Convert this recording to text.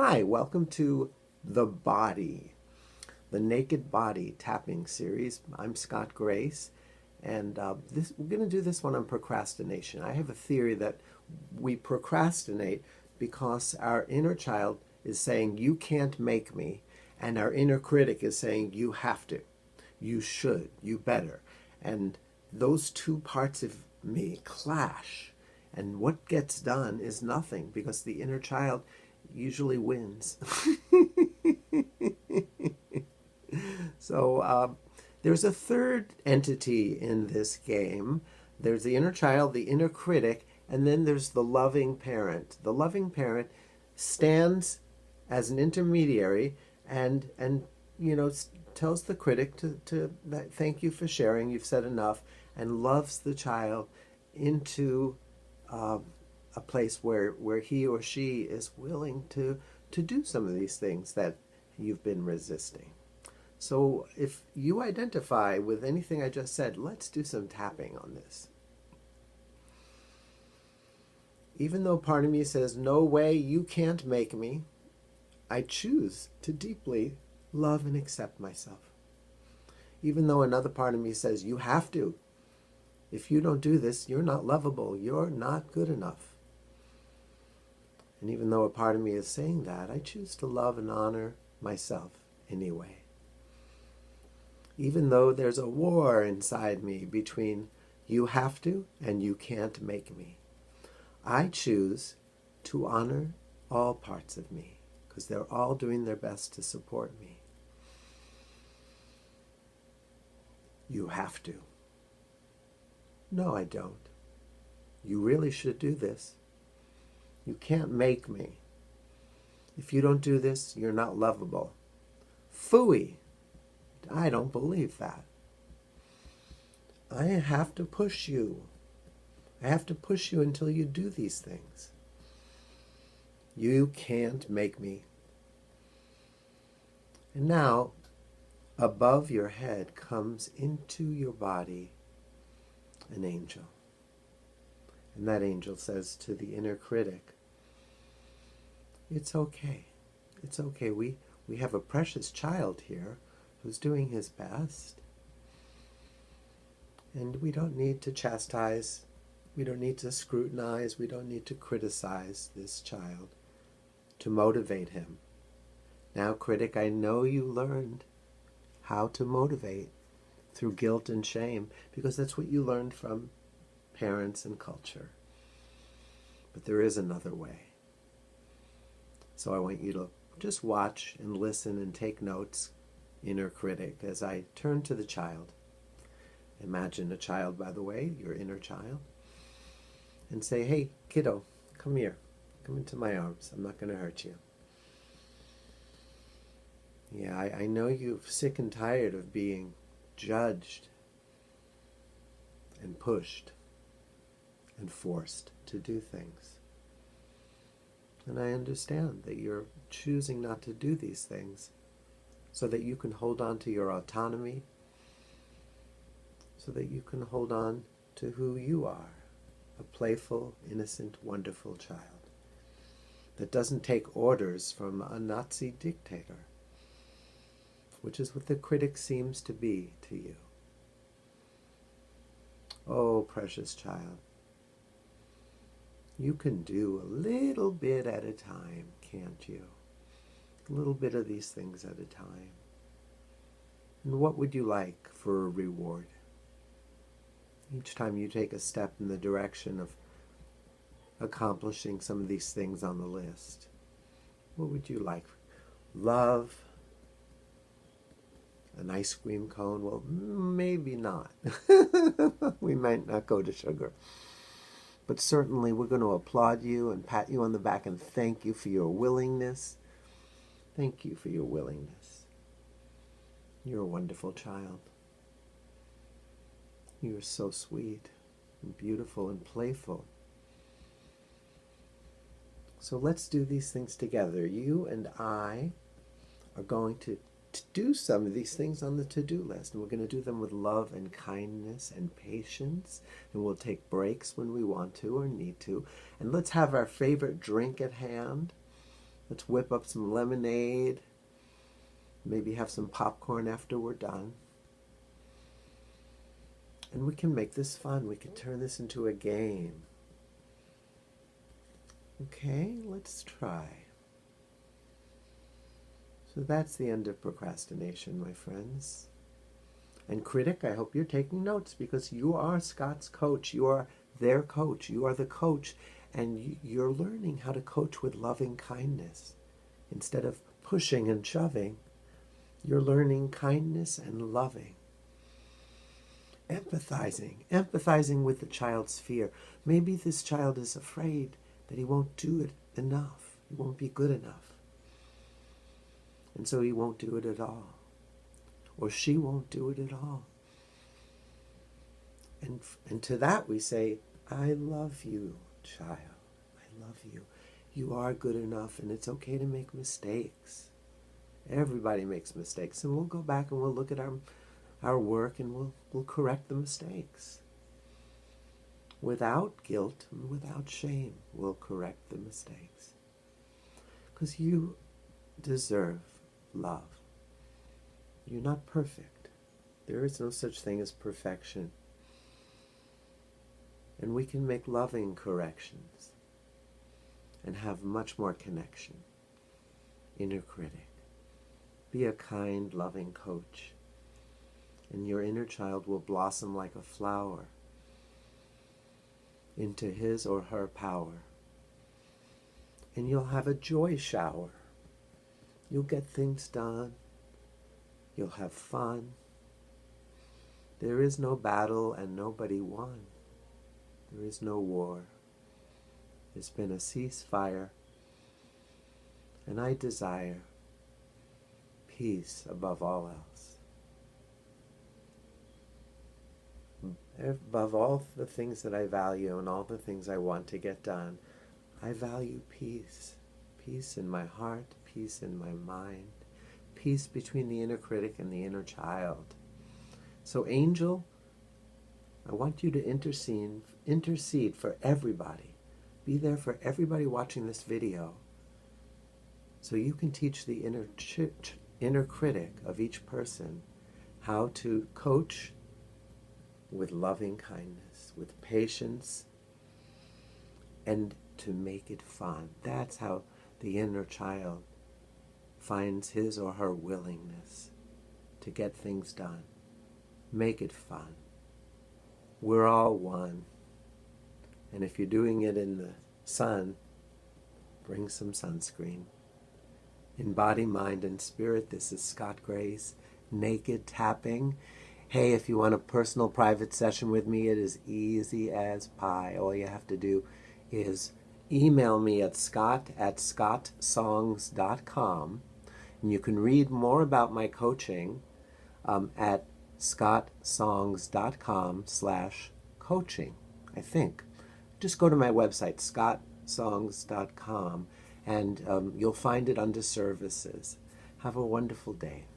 Hi, welcome to The Body, the Naked Body tapping series. I'm Scott Grace, and we're going to do this one on procrastination. I have a theory that we procrastinate because our inner child is saying, you can't make me, and our inner critic is saying, you have to, you should, you better. And those two parts of me clash, and what gets done is nothing because the inner child usually wins. So there's a third entity in this game. There's the inner child, the inner critic, and then there's the loving parent. The loving parent stands as an intermediary and tells the critic to thank you for sharing, you've said enough, and loves the child into a place where he or she is willing to do some of these things that you've been resisting. So if you identify with anything I just said, let's do some tapping on this. Even though part of me says, no way, you can't make me, I choose to deeply love and accept myself. Even though another part of me says, you have to. If you don't do this, you're not lovable. You're not good enough. And even though a part of me is saying that, I choose to love and honor myself anyway. Even though there's a war inside me between you have to and you can't make me, I choose to honor all parts of me because they're all doing their best to support me. You have to. No, I don't. You really should do this. You can't make me. If you don't do this, you're not lovable. Phooey. I don't believe that. I have to push you. I have to push you until you do these things. You can't make me. And now, above your head comes into your body an angel. And that angel says to the inner critic, it's okay. It's okay. We have a precious child here who's doing his best. And we don't need to chastise. We don't need to scrutinize. We don't need to criticize this child to motivate him. Now, critic, I know you learned how to motivate through guilt and shame because that's what you learned from parents and culture. But there is another way. So I want you to just watch and listen and take notes, inner critic, as I turn to the child. Imagine a child, by the way, your inner child, and say, hey, kiddo, come here. Come into my arms. I'm not going to hurt you. Yeah, I know you're sick and tired of being judged and pushed and forced to do things. And I understand that you're choosing not to do these things so that you can hold on to your autonomy, so that you can hold on to who you are, a playful, innocent, wonderful child that doesn't take orders from a Nazi dictator, which is what the critic seems to be to you. Oh, precious child. You can do a little bit at a time, can't you? A little bit of these things at a time. And what would you like for a reward? Each time you take a step in the direction of accomplishing some of these things on the list, what would you like? Love? An ice cream cone? Well, maybe not. We might not go to sugar. But certainly we're going to applaud you and pat you on the back and thank you for your willingness. Thank you for your willingness. You're a wonderful child. You're so sweet and beautiful and playful. So let's do these things together. You and I are going to do some of these things on the to-do list. And we're going to do them with love and kindness and patience. And we'll take breaks when we want to or need to. And let's have our favorite drink at hand. Let's whip up some lemonade. Maybe have some popcorn after we're done. And we can make this fun. We can turn this into a game. Okay, let's try. So that's the end of procrastination, my friends. And critic, I hope you're taking notes, because you are Scott's coach. You are their coach. You are the coach. And you're learning how to coach with loving kindness. Instead of pushing and shoving, you're learning kindness and loving. Empathizing with the child's fear. Maybe this child is afraid that he won't do it enough. He won't be good enough. And so he won't do it at all. Or she won't do it at all. And to that we say, I love you, child. I love you. You are good enough, and it's okay to make mistakes. Everybody makes mistakes, and we'll go back and we'll look at our work, and we'll correct the mistakes. Without guilt and without shame, we'll correct the mistakes. Because you deserve love. You're not perfect. There is no such thing as perfection. And we can make loving corrections and have much more connection. Inner critic. Be a kind, loving coach. And your inner child will blossom like a flower into his or her power. And you'll have a joy shower. You'll get things done. You'll have fun. There is no battle and nobody won. There is no war. There's been a ceasefire. And I desire peace above all else. Above all the things that I value and all the things I want to get done, I value peace. Peace in my heart, peace in my mind, peace between the inner critic and the inner child. So, Angel, I want you to intercede for everybody. Be there for everybody watching this video, so you can teach the inner critic of each person how to coach with loving kindness, with patience, and to make it fun. That's how the inner child finds his or her willingness to get things done. Make it fun. We're all one. And if you're doing it in the sun, bring some sunscreen. In body, mind, and spirit, this is Scott Gray's Naked Tapping. Hey, if you want a personal private session with me, it is easy as pie. All you have to do is email me at scott@scottsongs.com. And you can read more about my coaching at scottsongs.com/coaching, I think. Just go to my website, scottsongs.com, and you'll find it under services. Have a wonderful day.